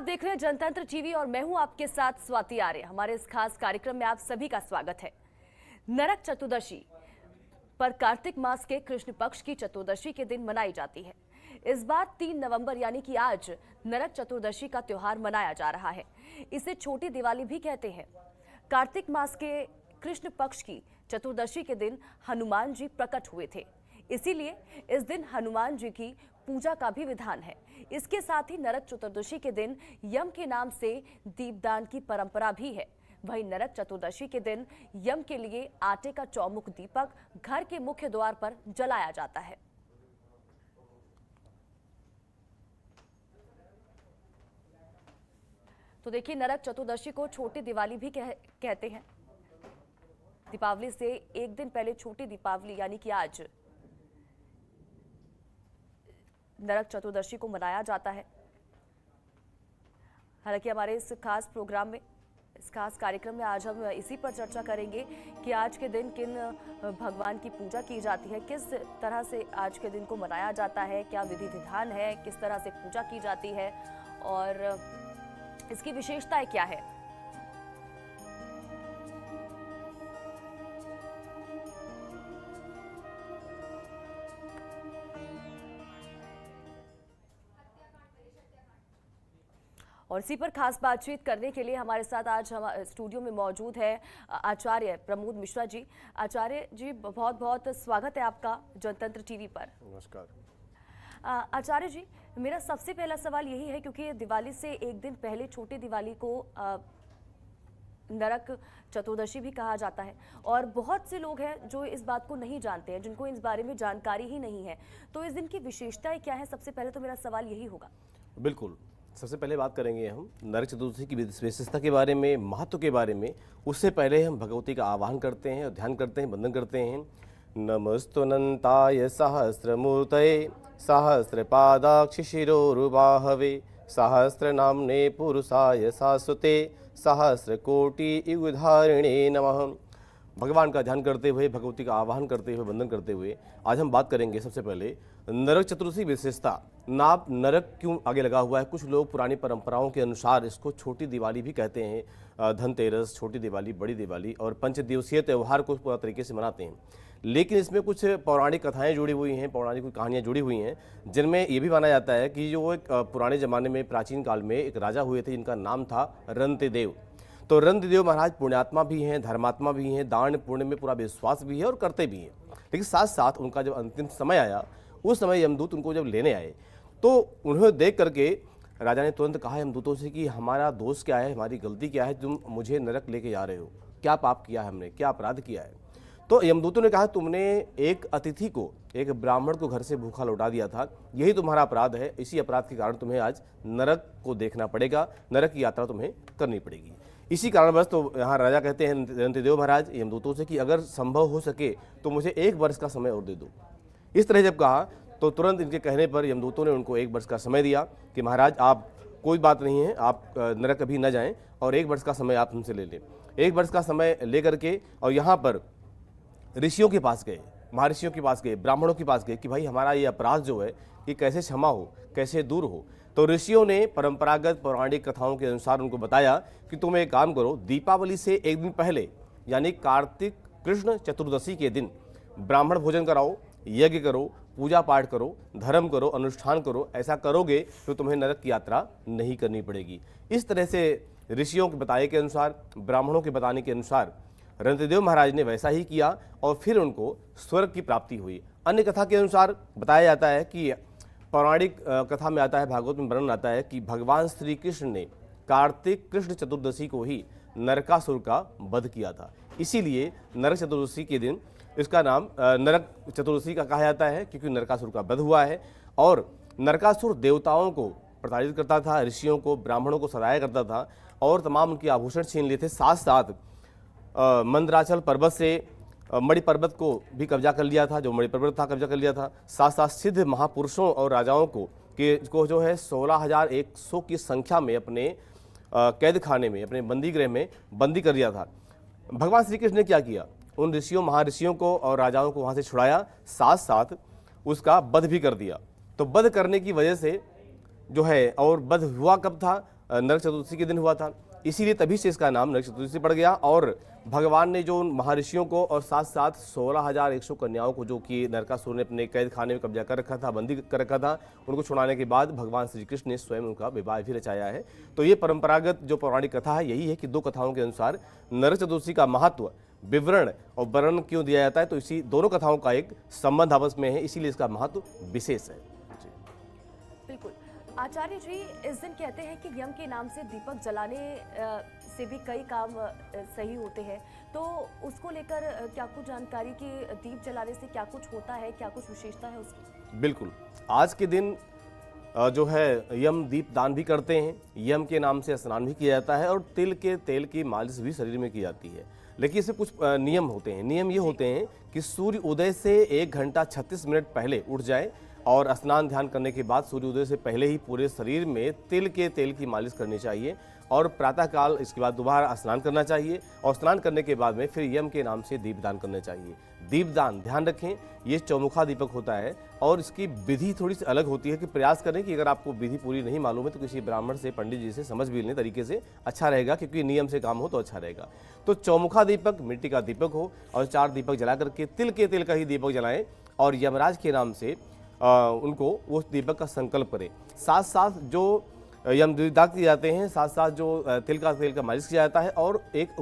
आप देख रहे हैं जनतंत्र टीवी और मैं हूं आपके साथ स्वाति आर्य। हमारे इस खास कार्यक्रम में आप सभी का स्वागत है। नरक चतुर्दशी पर कार्तिक मास के कृष्ण पक्ष की चतुर्दशी के दिन मनाई जाती है। इस बार 3 नवंबर यानी कि आज नरक चतुर्दशी का त्योहार मनाया जा रहा है। इसे छोटी दिवाली भी कहते हैं। कार्तिक मास के कृष्ण पक्ष की चतुर्दशी के दिन हनुमान जी प्रकट हुए थे, इसीलिए इस दिन हनुमान जी की पूजा का भी विधान है। इसके साथ ही नरक चतुर्दशी के दिन यम के नाम से दीपदान की परंपरा भी है। वहीं नरक चतुर्दशी के दिन यम के लिए आटे का चौमुख दीपक घर के मुख्य द्वार पर जलाया जाता है। तो देखिए, नरक चतुर्दशी को छोटी दिवाली भी कहते हैं। दीपावली से एक दिन पहले छोटी दीपावली यानी कि आज नरक चतुर्दशी को मनाया जाता है। हालांकि हमारे इस खास प्रोग्राम में, इस खास कार्यक्रम में आज हम इसी पर चर्चा करेंगे कि आज के दिन किन भगवान की पूजा की जाती है, किस तरह से आज के दिन को मनाया जाता है, क्या विधि विधान है, किस तरह से पूजा की जाती है और इसकी विशेषताएं क्या है। और इसी पर खास बातचीत करने के लिए हमारे साथ आज हम स्टूडियो में मौजूद है आचार्य प्रमोद मिश्रा जी। आचार्य जी, बहुत बहुत स्वागत है आपका जनतंत्र टीवी पर। नमस्कार। आचार्य जी, मेरा सबसे पहला सवाल यही है, क्योंकि दिवाली से एक दिन पहले छोटी दिवाली को नरक चतुर्दशी भी कहा जाता है और बहुत से लोग हैं जो इस बात को नहीं जानते हैं, जिनको इस बारे में जानकारी ही नहीं है। तो इस दिन की विशेषताएं क्या है? सबसे पहले तो मेरा सवाल यही होगा। बिल्कुल, सबसे पहले बात करेंगे हम नरक चतुर्दशी की विशेषता के बारे में, महत्व के बारे में। उससे पहले हम भगवती का आवाहन करते हैं और ध्यान करते हैं, वंदन करते हैं। नमस्तुनंताय सहस्रमूर्तये सहस्रपादाक्षि शिरोरुबाहवे सहस्रनाम्ने पुरुषाय शाश्वते सहस्रकोटि युगधारिणे नमः। भगवान का ध्यान करते हुए, भगवती का आवाहन करते हुए, वंदन करते हुए आज हम बात करेंगे सबसे पहले नरक चतुर्दशी विशेषता। नाम नरक क्यों आगे लगा हुआ है? कुछ लोग पुरानी परंपराओं के अनुसार इसको छोटी दिवाली भी कहते हैं। धनतेरस, छोटी दिवाली, बड़ी दिवाली और पंच दिवसीय त्यौहार को पूरा तरीके से मनाते हैं। लेकिन इसमें कुछ पौराणिक कथाएं जुड़ी हुई हैं, पौराणिक कहानियां जुड़ी हुई हैं, जिनमें ये भी माना जाता है कि जो एक पुराने ज़माने में, प्राचीन काल में एक राजा हुए थे जिनका नाम था रंतिदेव। तो रंतिदेव महाराज पुण्यात्मा भी हैं, धर्मात्मा भी हैं, दान पुण्य में पूरा विश्वास भी है और करते भी हैं। लेकिन साथ साथ उनका जब अंतिम समय आया, उस समय यमदूत उनको जब लेने आए तो उन्हें देख करके राजा ने तुरंत कहा यमदूतों से कि हमारा दोष क्या है, हमारी गलती क्या है, तुम मुझे नरक लेके जा रहे हो? क्या पाप किया है हमने, क्या अपराध किया है? तो यमदूतों ने कहा तुमने एक अतिथि को, एक ब्राह्मण को घर से भूखा लौटा दिया था, यही तुम्हारा अपराध है। इसी अपराध के कारण तुम्हें आज नरक को देखना पड़ेगा, नरक की यात्रा तुम्हें करनी पड़ेगी। इसी कारणवश तो यहाँ राजा कहते हैं रंतिदेव महाराज यमदूतों से कि अगर संभव हो सके तो मुझे 1 वर्ष का समय और दे दो। इस तरह जब कहा तो तुरंत इनके कहने पर यमदूतों ने उनको 1 वर्ष का समय दिया कि महाराज आप, कोई बात नहीं है, आप नरक कभी न जाएं और 1 वर्ष का समय आप हमसे ले लें। 1 वर्ष का समय लेकर के और यहाँ पर ऋषियों के पास गए, महर्षियों के पास गए, ब्राह्मणों के पास गए कि भाई हमारा ये अपराध जो है ये कैसे क्षमा हो, कैसे दूर हो। तो ऋषियों ने परंपरागत पौराणिक कथाओं के अनुसार उनको बताया कि तुम एक काम करो, दीपावली से एक दिन पहले यानी कार्तिक कृष्ण चतुर्दशी के दिन ब्राह्मण भोजन कराओ, यज्ञ करो, पूजा पाठ करो, धर्म करो, अनुष्ठान करो। ऐसा करोगे तो तुम्हें नरक की यात्रा नहीं करनी पड़ेगी। इस तरह से ऋषियों के बताए के अनुसार, ब्राह्मणों के बताने के अनुसार रंतिदेव महाराज ने वैसा ही किया और फिर उनको स्वर्ग की प्राप्ति हुई। अन्य कथा के अनुसार बताया जाता है कि पौराणिक कथा में आता है, भागवत में वर्णन आता है कि भगवान श्री कृष्ण ने कार्तिक कृष्ण चतुर्दशी को ही नरकासुर का वध किया था। इसीलिए नरक चतुर्दशी के दिन इसका नाम नरक चतुर्दशी का कहा जाता है, क्योंकि नरकासुर का वध हुआ है। और नरकासुर देवताओं को प्रताड़ित करता था, ऋषियों को, ब्राह्मणों को सताया करता था और तमाम उनके आभूषण छीन लिए थे। साथ साथ मंदराचल पर्वत से मणि पर्वत को भी कब्जा कर लिया था, जो मणि पर्वत था कब्जा कर लिया था। साथ साथ सिद्ध महापुरुषों और राजाओं को जो है 16,100 की संख्या में अपने कैद खाने में, अपने बंदी गृह में बंदी कर दिया था। भगवान श्री कृष्ण ने क्या किया? उन ऋषियों, महाऋषियों को और राजाओं को वहाँ से छुड़ाया, साथ साथ उसका वध भी कर दिया। तो वध करने की वजह से जो है, और वध हुआ कब था? नरक चतुर्दशी के दिन हुआ था, इसीलिए तभी से इसका नाम नरक चतुर्दशी पड़ गया। और भगवान ने जो महर्षियों को और साथ साथ 16,100 कन्याओं को, जो कि नरकासुर ने अपने कैद खाने में कब्जा कर रखा था, बंदी कर रखा था, उनको छुड़ाने के बाद भगवान श्री कृष्ण ने स्वयं उनका विवाह भी रचाया है। तो ये परंपरागत जो पौराणिक कथा है यही है कि 2 कथाओं के अनुसार नरक चतुर्दशी का महत्व, विवरण और वर्णन क्यों दिया जाता है, तो इसी दोनों कथाओं का एक संबंध आपस में है, इसीलिए इसका महत्व विशेष है। बिल्कुल। आचार्य जी, इस दिन कहते हैं कि यम के नाम से दीपक जलाने से भी कई काम सही होते हैं, तो उसको लेकर क्या कुछ जानकारी कि दीप जलाने से क्या कुछ होता है, क्या कुछ विशेषता है उसकी? बिल्कुल, आज के दिन जो है यम दीप दान भी करते हैं, यम के नाम से स्नान भी किया जाता है और तिल के तेल की मालिश भी शरीर में की जाती है। लेकिन इसमें कुछ नियम होते हैं। नियम ये होते हैं कि सूर्य उदय से 1 घंटा 36 मिनट पहले उठ जाए और स्नान ध्यान करने के बाद सूर्योदय से पहले ही पूरे शरीर में तिल के तेल की मालिश करनी चाहिए और प्रातःकाल इसके बाद दोबारा स्नान करना चाहिए और स्नान करने के बाद में फिर यम के नाम से दीपदान करना चाहिए। दीपदान, ध्यान रखें, ये चौमुखा दीपक होता है और इसकी विधि थोड़ी सी अलग होती है कि प्रयास करें कि अगर आपको विधि पूरी नहीं मालूम है तो किसी ब्राह्मण से, पंडित जी से समझ भी लेने तरीके से अच्छा रहेगा, क्योंकि नियम से काम हो तो अच्छा रहेगा। तो चौमुखा दीपक मिट्टी का दीपक हो और 4 दीपक जला करके तिल के तेल का ही दीपक जलाएं और यमराज के नाम से उनको उस दीपक का संकल्प करें। साथ साथ जो यम दाग किए जाते हैं, साथ साथ जो तिल का मालिश किया जाता है और एक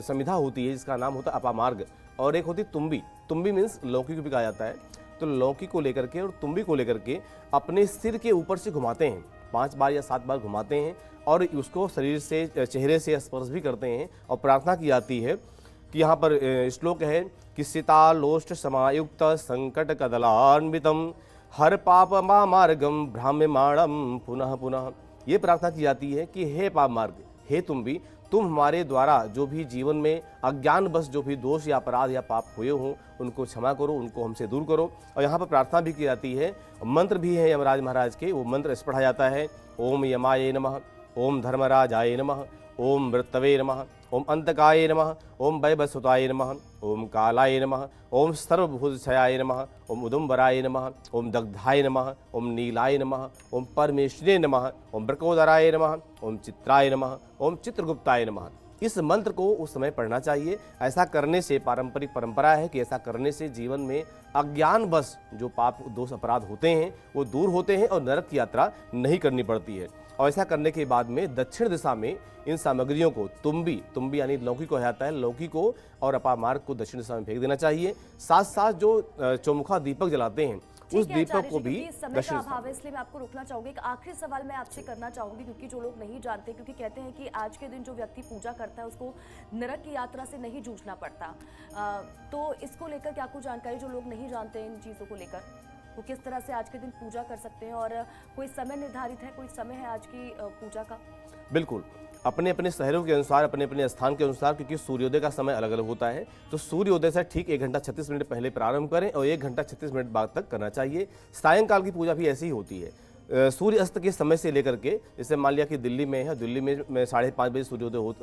संविधा होती है जिसका नाम होता है अपामार्ग और एक होती तुम्बी। तुम्बी मीन्स लौकी को भी कहा जाता है। तो लौकी को लेकर के और तुम्बी को लेकर के अपने सिर के ऊपर से घुमाते हैं, 5 बार या 7 बार घुमाते हैं और उसको शरीर से, चेहरे से स्पर्श भी करते हैं और प्रार्थना की जाती है कि यहाँ पर श्लोक है कि सीतालोष्ट समायुक्त संकट कदलान्वितम हर पाप मार्गम भ्राम्यमाणम पुनः पुनः। ये प्रार्थना की जाती है कि हे पाप मार्ग, हे तुम हमारे द्वारा जो भी जीवन में अज्ञान बस जो भी दोष या अपराध या पाप हुए हों उनको क्षमा करो, उनको हमसे दूर करो। और यहाँ पर प्रार्थना भी की जाती है, मंत्र भी है यमराज महाराज के, वो मंत्र इस पढ़ा जाता है, ओम यमाय नमः, ओम धर्मराजाय नमः, ओम मृतवे नमः, ओम अंतकाय नमः, ओम वैवस्वताय नमः, ओम कालाय नमः, ओम सर्वभूतक्षयाय नमः, ओम उदुम्बराय नमः, ओम दग्धाय नमः, ओम नीलाय नमः, ओम परमेश्वरे नमः, ओम वृकोदराय नमः, ओम चित्राय नमः, ओम चित्रगुप्ताय नमः। इस मंत्र को उस समय पढ़ना चाहिए। ऐसा करने से, पारंपरिक परंपरा है कि ऐसा करने से जीवन में अज्ञान बस जो पाप दोष अपराध होते हैं वो दूर होते हैं और नरक की यात्रा नहीं करनी पड़ती है। और ऐसा करने के बाद में दक्षिण दिशा में इन सामग्रियों को, तुम्बी यानी लौकी को जाता है, लौकी को और अपामार्ग को दक्षिण दिशा में फेंक देना चाहिए। साथ साथ जो चौमुखा दीपक जलाते हैं उस दीपक को भी समय का अभाव है इसलिए मैं आपको रोकना चाहूंगी। एक आखिरी सवाल मैं आपसे करना चाहूंगी, क्योंकि जो लोग नहीं जानते, क्योंकि कहते हैं कि आज के दिन जो व्यक्ति पूजा करता है उसको नरक की यात्रा से नहीं जूझना पड़ता, तो इसको लेकर क्या कुछ जानकारी जो लोग नहीं जानते इन चीज़ों को लेकर, वो किस तरह से आज के दिन पूजा कर सकते हैं और कोई समय निर्धारित है, कोई समय है आज की पूजा का? बिल्कुल, अपने अपने शहरों के अनुसार, अपने अपने स्थान के अनुसार, क्योंकि सूर्योदय का समय अलग अलग होता है, तो सूर्योदय से ठीक 1 घंटा 36 मिनट पहले प्रारंभ करें और 1 घंटा 36 मिनट बाद तक करना चाहिए। सायंकाल की पूजा भी ऐसी ही होती है। सूर्य अस्त के समय से लेकर के, जैसे मान लिया कि दिल्ली में है, दिल्ली में 5:30 बजे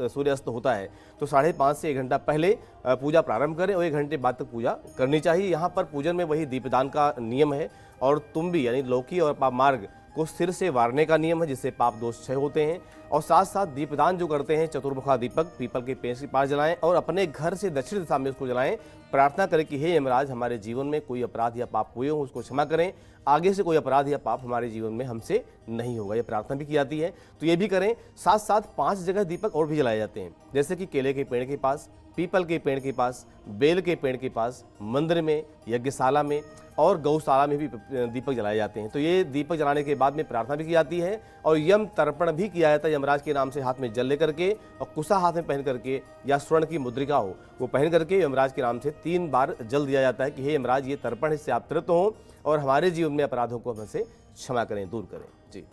सूर्य अस्त होता है, तो 5:30 से 1 घंटा पहले पूजा प्रारंभ करें और 1 घंटे बाद तक पूजा करनी चाहिए। यहाँ पर पूजन में वही दीपदान का नियम है और तुम्बी यानी लौकी और पाप मार्ग को सिर से वारने का नियम है, जिससे पाप दोष क्षय होते हैं। और साथ साथ दीपदान जो करते हैं, चतुर्मुखा दीपक पीपल के पेड़ के पास जलाएं और अपने घर से दक्षिण दिशा में उसको जलाएं। प्रार्थना करें कि हे यमराज, हमारे जीवन में कोई अपराध या पाप हुए हों उसको क्षमा करें, आगे से कोई अपराध या पाप हमारे जीवन में हमसे नहीं होगा। ये प्रार्थना भी की जाती है, तो ये भी करें। साथ साथ 5 जगह दीपक और भी जलाए जाते हैं, जैसे कि केले के पेड़ के पास, पीपल के पेड़ के पास, बेल के पेड़ के पास, मंदिर में, यज्ञशाला में और गौशाला में भी दीपक जलाए जाते हैं। तो ये दीपक जलाने के बाद में प्रार्थना भी की जाती है और यम तर्पण भी किया जाता है। यमराज के नाम से हाथ में जल लेकर के और कुसा हाथ में पहन करके या स्वर्ण की मुद्रिका हो वो पहन करके यमराज के नाम से 3 बार जल दिया जाता है कि हे यमराज, ये तर्पण इससे आप तृप्त हों और हमारे जीवन में अपराधों को हमसे क्षमा करें, दूर करें। जी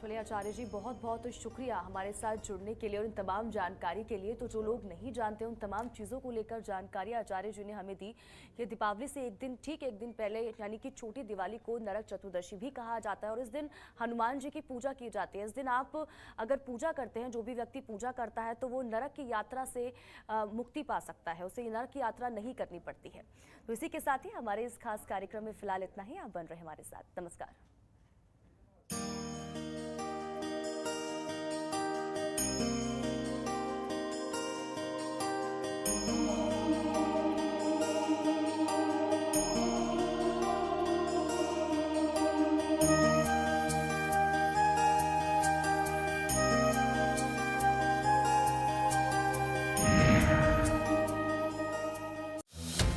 चलिए आचार्य जी, बहुत बहुत शुक्रिया हमारे साथ जुड़ने के लिए और इन तमाम जानकारी के लिए। तो जो लोग नहीं जानते उन तमाम चीज़ों को लेकर जानकारी आचार्य जी ने हमें दी कि दीपावली से ठीक एक दिन पहले यानी कि छोटी दिवाली को नरक चतुर्दशी भी कहा जाता है और इस दिन हनुमान जी की पूजा की जाती है। इस दिन आप अगर पूजा करते हैं, जो भी व्यक्ति पूजा करता है, तो वो नरक की यात्रा से मुक्ति पा सकता है, उसे नरक की यात्रा नहीं करनी पड़ती है। तो इसी के साथ ही हमारे इस खास कार्यक्रम में फिलहाल इतना ही। आप बन रहे हमारे साथ। नमस्कार।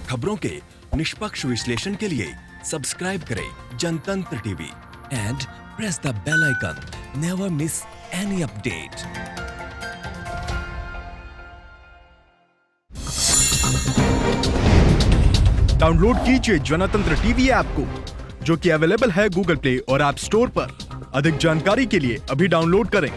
खबरों के निष्पक्ष विश्लेषण के लिए सब्सक्राइब करें Jantantra TV and press the bell icon. Never miss any update. Download कीजिए जनतंत्र टीवी ऐप को, जो कि अवेलेबल है गूगल प्ले और ऐप स्टोर पर। अधिक जानकारी के लिए अभी डाउनलोड करें।